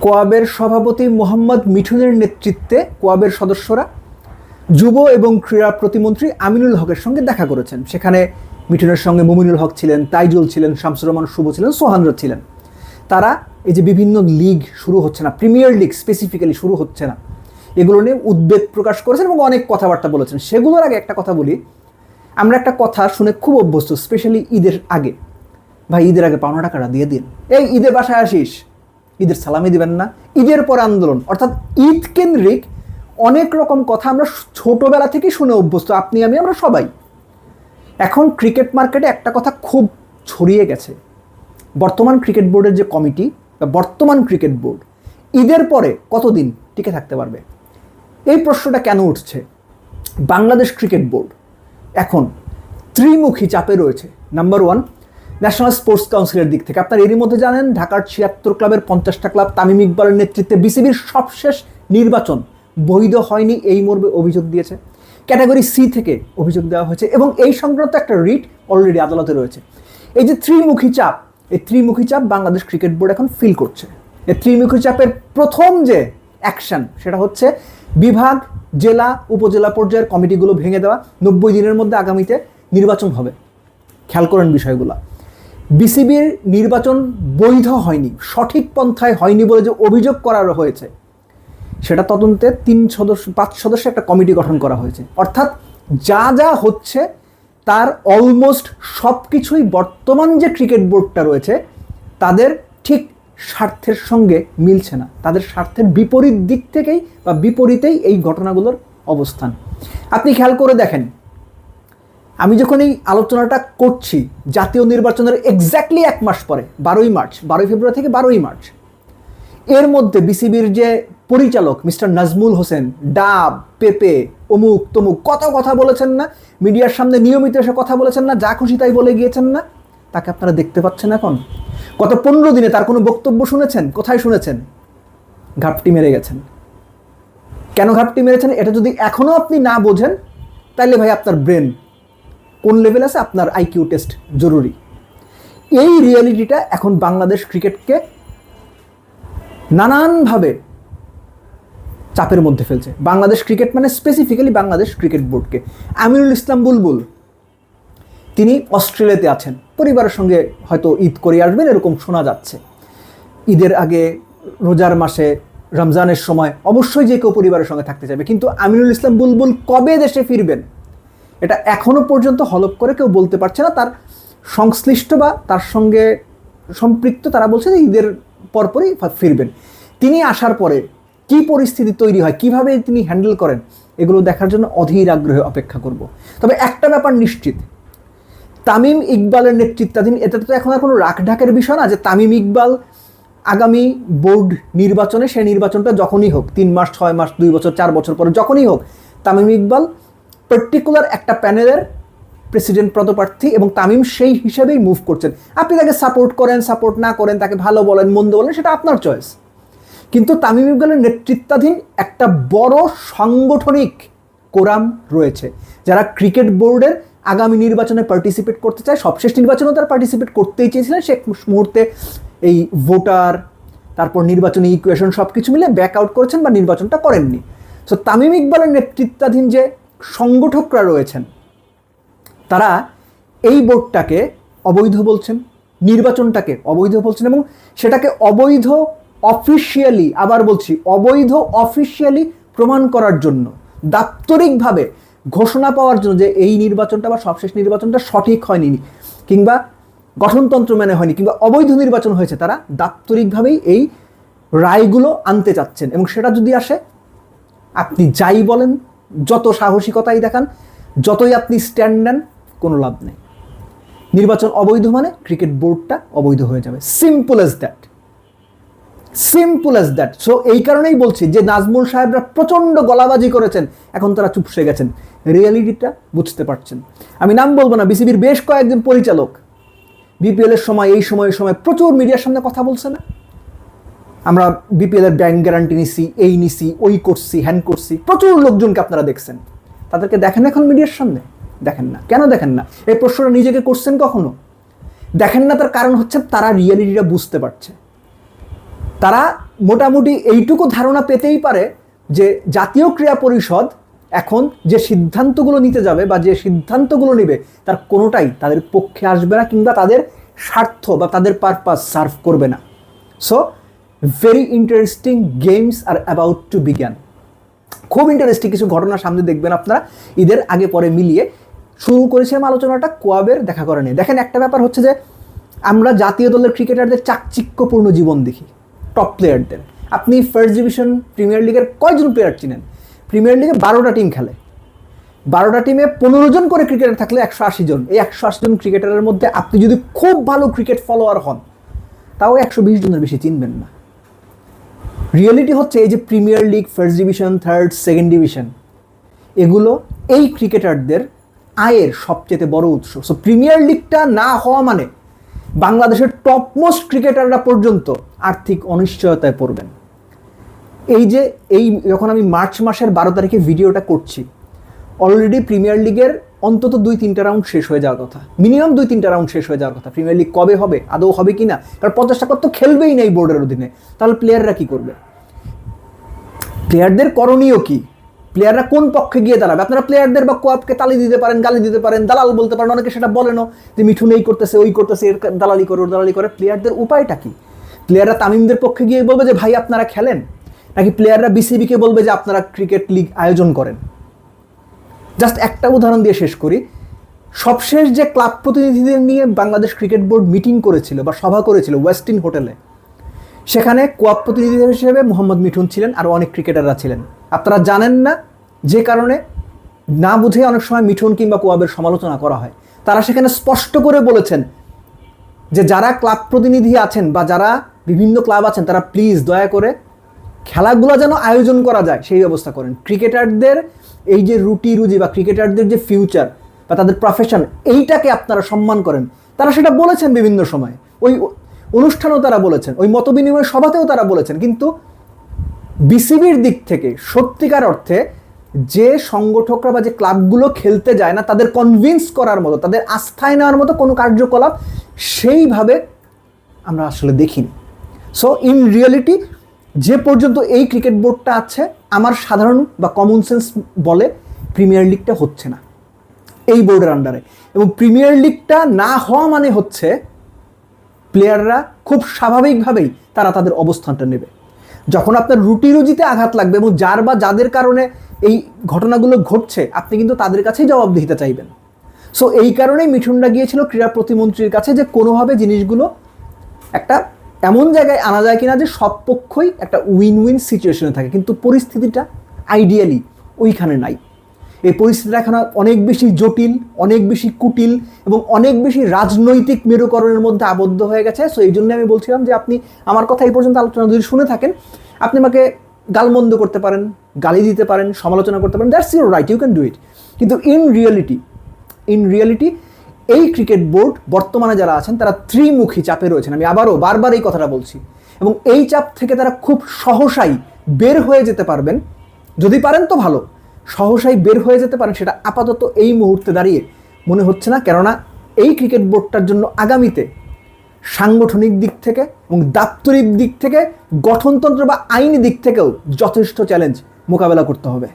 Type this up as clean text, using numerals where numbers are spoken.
কোয়াবের সভাপতি মোহাম্মদ মিঠুনের নেতৃত্বে কোয়াবের সদস্যরা যুব এবং ক্রীড়া প্রতিমন্ত্রী আমিনুল হকের সঙ্গে দেখা করেছেন। সেখানে মিঠুনের সঙ্গে মুমিনুল হক ছিলেন, তাইজুল ছিলেন, শামসুর রহমান শুভ ছিলেন, সোহানরা ছিলেন। তারা এই যে বিভিন্ন লিগ শুরু হচ্ছে না, প্রিমিয়ার লিগ স্পেসিফিক্যালি শুরু হচ্ছে না, এগুলো নিয়ে উদ্বেগ প্রকাশ করেছেন এবং অনেক কথাবার্তা বলেছেন। সেগুলোর আগে একটা কথা বলি, আমরা একটা কথা শুনে খুব অভ্যস্ত, স্পেশালি ঈদের আগে, ভাই ঈদের আগে পাওনা টাকাটা দিয়ে দিন, এই ঈদের বাসায় আসিস, ঈদের সালামি দিবেন না, ঈদের পরে আন্দোলন, অর্থাৎ ঈদ কেন্দ্রিক অনেক রকম কথা আমরা ছোটবেলা থেকেই শুনে অভ্যস্ত, আপনি আমি আমরা সবাই। এখন ক্রিকেট মার্কেটে একটা কথা খুব ছড়িয়ে গেছে, বর্তমান ক্রিকেট বোর্ডের যে কমিটি বা বর্তমান ক্রিকেট বোর্ড ঈদের পরে কতদিন টিকে থাকতে পারবে, এই প্রশ্নটা কেন উঠছে? বাংলাদেশ ক্রিকেট বোর্ড এখন ত্রিমুখী চাপে রয়েছে। নাম্বার ওয়ান, ন্যাশনাল স্পোর্টস কাউন্সিলের দিক থেকে। আপনার এরই মধ্যে জানেন ঢাকার ৭৬ ক্লাবের ৫০টা ক্লাব তামিম ইকবালের নেতৃত্বে বিসিবির সবশেষ নির্বাচন বৈধ হয়নি এই মর্মে অভিযোগ দিয়েছে। ক্যাটাগরি সি থেকে অভিযোগ দেওয়া হয়েছে এবং এই সংক্রান্ত একটা রিট অলরেডি আদালতে রয়েছে। এই যে ত্রিমুখী চাপ, এই ত্রিমুখী চাপ বাংলাদেশ ক্রিকেট বোর্ড এখন ফিল করছে। এই ত্রিমুখী চাপের প্রথম যে অ্যাকশন সেটা হচ্ছে বিভাগ, জেলা, উপজেলা পর্যায়ের কমিটিগুলো ভেঙে দেওয়া। ৯০ দিনের মধ্যে আগামীতে নির্বাচন হবে। খেয়াল করেন বিষয়গুলো। বিসিবির নির্বাচন বৈধ হয়নি, সঠিক পন্থায় হয়নি বলে যে অভিযোগ করা হয়েছে, সেটা তদন্তে ৫ সদস্য একটা কমিটি গঠন করা হয়েছে। অর্থাৎ যা যা হচ্ছে তার অলমোস্ট সব কিছুই বর্তমান যে ক্রিকেট বোর্ডটা রয়েছে তাদের ঠিক স্বার্থের সঙ্গে মিলছে না, তাদের স্বার্থের বিপরীত দিক থেকেই বা বিপরীতেই এই ঘটনাগুলোর অবস্থান। আপনি খেয়াল করে দেখেন, আমি যখন এই আলোচনাটা করছি জাতীয় নির্বাচনের এক্স্যাক্টলি ১ মাস পরে, ১২ই মার্চ, ১২ই ফেব্রুয়ারি থেকে ১২ই মার্চ, এর মধ্যে বিসিবির যে পরিচালক মিস্টার নাজমুল হোসেন ডাব, পেপে, অমুক তমুক কত কথা বলেছেন না, মিডিয়ার সামনে নিয়মিত এসে কথা বলেছেন না, যা খুশি তাই বলে গিয়েছেন না, তাকে আপনারা দেখতে পাচ্ছেন এখন। গত ১৫ দিনে তার কোনো বক্তব্য শুনেছেন? কোথায় শুনেছেন? ঘাপটি মেরে গেছেন। কেন ঘাপটি মেরেছেন এটা যদি এখনও আপনি না বোঝেন, তাহলে ভাই আপনার ব্রেন কোন লেভেল আছে, আপনার আইকিউ টেস্ট জরুরি। এই রিয়েলিটিটা এখন বাংলাদেশ ক্রিকেটকে নানানভাবে চাপের মধ্যে ফেলছে। বাংলাদেশ ক্রিকেট মানে স্পেসিফিক্যালি বাংলাদেশ ক্রিকেট বোর্ডকে। আমিনুল ইসলাম বুলবুল তিনি অস্ট্রেলিয়াতে আছেন, পরিবারের সঙ্গে হয়তো ঈদ করে আসবেন এরকম শোনা যাচ্ছে। ঈদের আগে, রোজার মাসে, রমজানের সময় অবশ্যই যে কেউ পরিবারের সঙ্গে থাকতে চাইবে, কিন্তু আমিনুল ইসলাম বুলবুল কবে দেশে ফিরবেন এটা এখনও পর্যন্ত হলফ করে কেউ বলতে পারছে না। তার সংশ্লিষ্ট বা তার সঙ্গে সম্পৃক্ত তারা বলছে যে ঈদের পরপরই ফিরবেন। তিনি আসার পরে কি পরিস্থিতি তৈরি হয়, কিভাবে তিনি হ্যান্ডেল করেন, এগুলো দেখার জন্য অধীর আগ্রহে অপেক্ষা করব। তবে একটা ব্যাপার নিশ্চিত, তামিম ইকবালের নেতৃত্বাধীন, এটা তো এখন আর কোনো রাখঢাকের বিষয় না যে তামিম ইকবাল আগামী বোর্ড নির্বাচনে, সেই নির্বাচনটা যখনই হোক, ৩ মাস, ৬ মাস, ২ বছর, ৪ বছর পরে যখনই হোক, তামিম ইকবাল পার্টিকুলার একটা প্যানেলের প্রেসিডেন্ট পদপ্রার্থী এবং তামিম সেই হিসেবেই মুভ করছেন। আপনি তাকে সাপোর্ট করেন, সাপোর্ট না করেন, তাকে ভালো বলেন, মন্দ বলেন, সেটা আপনার চয়েস। কিন্তু তামিম ইকবালের নেতৃত্বাধীন একটা বড় সাংগঠনিক কোরাম রয়েছে যারা ক্রিকেট বোর্ডের আগামী নির্বাচনে পার্টিসিপেট করতে চায়। সবশেষ নির্বাচনেও তারা পার্টিসিপেট করতেই চেয়েছিলেন, সে মুহূর্তে এই ভোটার, তারপর নির্বাচনী ইকুয়েশন সব কিছু মিলে ব্যাক আউট করেছেন বা নির্বাচনটা করেননি। সো তামিম ইকবালের নেতৃত্বাধীন যে সংগঠকরা রয়েছেন তারা এই বোর্ডটাকে অবৈধ বলছেন, নির্বাচনটাকে অবৈধ বলছেন এবং সেটাকে অবৈধ অফিসিয়ালি, আবার বলছি অবৈধ অফিসিয়ালি প্রমাণ করার জন্য, দাপ্তরিকভাবে ঘোষণা পাওয়ার জন্য যে এই নির্বাচনটা বা সবশেষ নির্বাচনটা সঠিক হয়নি কিংবা গঠনতন্ত্র মেনে হয়নি কিংবা অবৈধ নির্বাচন হয়েছে, তারা দাপ্তরিকভাবেই এই রায়গুলো আনতে চাচ্ছেন। এবং সেটা যদি আসে, আপনি যাই বলেন, যত সাহসিকতাই দেখান, যতই আপনি স্ট্যান্ড নেন, কোনো লাভ নেই। নির্বাচন অবৈধ মানে ক্রিকেট বোর্ডটা অবৈধ হয়ে যাবে। Simple as that, simple as that. So এই কারণেই বলছি যে নাজমুল সাহেবরা প্রচণ্ড গলাবাজি করেছেন, এখন তারা চুপসে গেছেন, রিয়েলিটিটা বুঝতে পারছেন। আমি নাম বলবো না, বিসিবির বেশ কয়েকজন পরিচালক বিপিএলের সময়, এই সময় প্রচুর মিডিয়ার সামনে কথা বলছে না, আমরা বিপিএলের ব্যাংক গ্যারান্টি নিছি, এই নিছি, ওই করছি, হ্যান করছি, প্রচুর লোকজনকে আপনারা দেখছেন, তাদেরকে দেখেন এখন মিডিয়ার সামনে? দেখেন না। কেন দেখেন না? এই প্রশ্নটা নিজেকে করছেন কখনো? দেখেন না, তার কারণ হচ্ছে তারা রিয়েলিটিটা বুঝতে পারছে। তারা মোটামুটি এইটুকু ধারণা পেতেই পারে যে জাতীয় ক্রীড়া পরিষদ এখন যে সিদ্ধান্তগুলো নিতে যাবে বা যে সিদ্ধান্তগুলো নেবে তার কোনোটাই তাদের পক্ষে আসবে না, কিংবা তাদের স্বার্থ বা তাদের পারপাস সার্ভ করবে না। সো ভেরি ইন্টারেস্টিং গেমস আর অ্যাবাউট টু বিজ্ঞান। খুব ইন্টারেস্টিং কিছু ঘটনা সামনে দেখবেন আপনারা ঈদের আগে পরে মিলিয়ে। শুরু করেছিলাম আলোচনাটা কোয়াবের দেখা করা নিয়ে। দেখেন, একটা ব্যাপার হচ্ছে যে আমরা জাতীয় দলের ক্রিকেটারদের চাকচিক্যপূর্ণ জীবন দেখি, টপ প্লেয়ারদের। আপনি ফার্স্ট ডিভিশন প্রিমিয়ার লিগের কয়জন প্লেয়ার চিনেন? প্রিমিয়ার লিগে 12টা টিম খেলে, 12টা টিমে 15 জন করে ক্রিকেটার থাকলে 180 জন। এই 180 জন ক্রিকেটারের মধ্যে আপনি যদি খুব ভালো ক্রিকেট ফলোয়ার হন তাও 120 জনের বেশি চিনবেন না। রিয়েলিটি হচ্ছে এই যে premier league, first division, third, second division, এগুলো এই ক্রিকেটারদের আয়ের সবচেয়ে বড় উৎস। সো প্রিমিয়ার লিগটা না হওয়া মানে বাংলাদেশের টপমোস্ট ক্রিকেটাররা পর্যন্ত আর্থিক অনিশ্চয়তায় পড়বেন। এই যখন আমি মার্চ মাসের 12 তারিখে ভিডিওটা করছি, অলরেডি প্রিমিয়ার লিগের অন্তত 2-3টা রাউন্ড শেষ হয়ে যাওয়ার কথা, মিনিমাম 2-3টা রাউন্ড শেষ হয়ে যাওয়ার কথা। প্রিমিয়ার লিগ কবে হবে, আদৌ হবে কিনা? কারণ 50 টাকা তো খেলবেই না এই বোর্ডের অধীনে। তাহলে প্লেয়াররা কি করবে? প্লেয়ারদের করণীয় কি? প্লেয়াররা কোন পক্ষে গিয়ে দাঁড়াবে? আপনারা প্লেয়ারদের বা কোয়াবকে তালি দিতে পারেন, গালি দিতে পারেন, দালাল বলতে পারেন, অনেকে সেটা বলেনও যে মিঠুন এই করতেছে, ওই করতেছে, এর দালালি করে, ওর দালালি করে। প্লেয়ারদের উপায়টা কি? প্লেয়াররা তামিমদের পক্ষে গিয়ে বলবে যে ভাই আপনারা খেলেন, নাকি প্লেয়াররা বিসিবিকে বলবে যে আপনারা ক্রিকেট লিগ আয়োজন করেন? জাস্ট একটা উদাহরণ দিয়ে শেষ করি। সবশেষ যে ক্লাব প্রতিনিধিদের নিয়ে বাংলাদেশ ক্রিকেট বোর্ড মিটিং করেছিল বা সভা করেছিল ওয়েস্টিন হোটেলে, সেখানে কোয়াব প্রতিনিধি হিসেবে মোহাম্মদ মিঠুন ছিলেন, আরও অনেক ক্রিকেটাররা ছিলেন। আপনারা জানেন না, যে কারণে না বুঝে অনেক সময় মিঠুন কিংবা কোয়াবের সমালোচনা করা হয়। তারা সেখানে স্পষ্ট করে বলেছেন যে যারা ক্লাব প্রতিনিধি আছেন বা যারা বিভিন্ন ক্লাব আছেন তারা প্লিজ দয়া করে খেলাগুলো যেন আয়োজন করা যায় সেই ব্যবস্থা করেন। ক্রিকেটারদের এই যে রুটি রুজি বা ক্রিকেটারদের যে ফিউচার বা তাদের প্রফেশন, এইটাকে আপনারা সম্মান করেন। তারা সেটা বলেছেন বিভিন্ন সময়, ওই অনুষ্ঠানেও তারা বলেছেন, ওই মতবিনিময় সভাতেও তারা বলেছেন। কিন্তু বিসিবির দিক থেকে সত্যিকার অর্থে যে সংগঠকরা বা যে ক্লাবগুলো খেলতে যায় না, তাদের কনভিন্স করার মতো, তাদের আস্থায় নেওয়ার মতো কোনো কার্যকলাপ সেইভাবে আমরা আসলে দেখিনি। সো ইন রিয়েলিটি যে পর্যন্ত এই ক্রিকেট বোর্ডটা আছে, আমার সাধারণ বা কমন সেন্স বলে প্রিমিয়ার লিগটা হচ্ছে না এই বোর্ডের আন্ডারে। এবং প্রিমিয়ার লিগটা না হওয়া মানে হচ্ছে প্লেয়াররা খুব স্বাভাবিকভাবেই তারা তাদের অবস্থানটা নেবে। যখন আপনার রুটি রুজিতে আঘাত লাগবে এবং যার বা যাদের কারণে এই ঘটনাগুলো ঘটছে, আপনি কিন্তু তাদের কাছেই জবাবদিহিতা চাইবেন। সো এই কারণেই মিঠুনরা গিয়েছিল ক্রীড়া প্রতিমন্ত্রীর কাছে যে কোনোভাবে জিনিসগুলো একটা এমন জায়গায় আনা যায় কিনা যে সব পক্ষই একটা উইন উইন সিচুয়েশনে থাকে। কিন্তু পরিস্থিতিটা আইডিয়ালি ওইখানে নাই। এই পরিস্থিতিটা এখন অনেক বেশি জটিল, অনেক বেশি কুটিল এবং অনেক বেশি রাজনৈতিক মেরুকরণের মধ্যে আবদ্ধ হয়ে গেছে। সো এই জন্য আমি বলছিলাম যে আপনি আমার কথা এই পর্যন্ত আলোচনা যদি শুনে থাকেন, আপনি আমাকে গালমন্দ করতে পারেন, গালি দিতে পারেন, সমালোচনা করতে পারেন, that's your right, you can do it. কিন্তু ইন রিয়েলিটি এই ক্রিকেট বোর্ড বর্তমানে যারা আছেন তারা ত্রিমুখী চাপে রয়েছেন। আমি আবারও বারবার এই কথাটা বলছি। এবং এই চাপ থেকে তারা খুব সহসাই বের হয়ে যেতে পারবেন, যদি পারেন তো ভালো, সহসাই বের হয়ে যেতে পারেন সেটা আপাতত এই মুহূর্তে দাঁড়িয়ে মনে হচ্ছে না। কেননা এই ক্রিকেট বোর্ডটার জন্য আগামীতে সাংগঠনিক দিক থেকে এবং দাপ্তরিক দিক থেকে, গঠনতন্ত্র বা আইনি দিক থেকেও যথেষ্ট চ্যালেঞ্জ মোকাবেলা করতে হবে।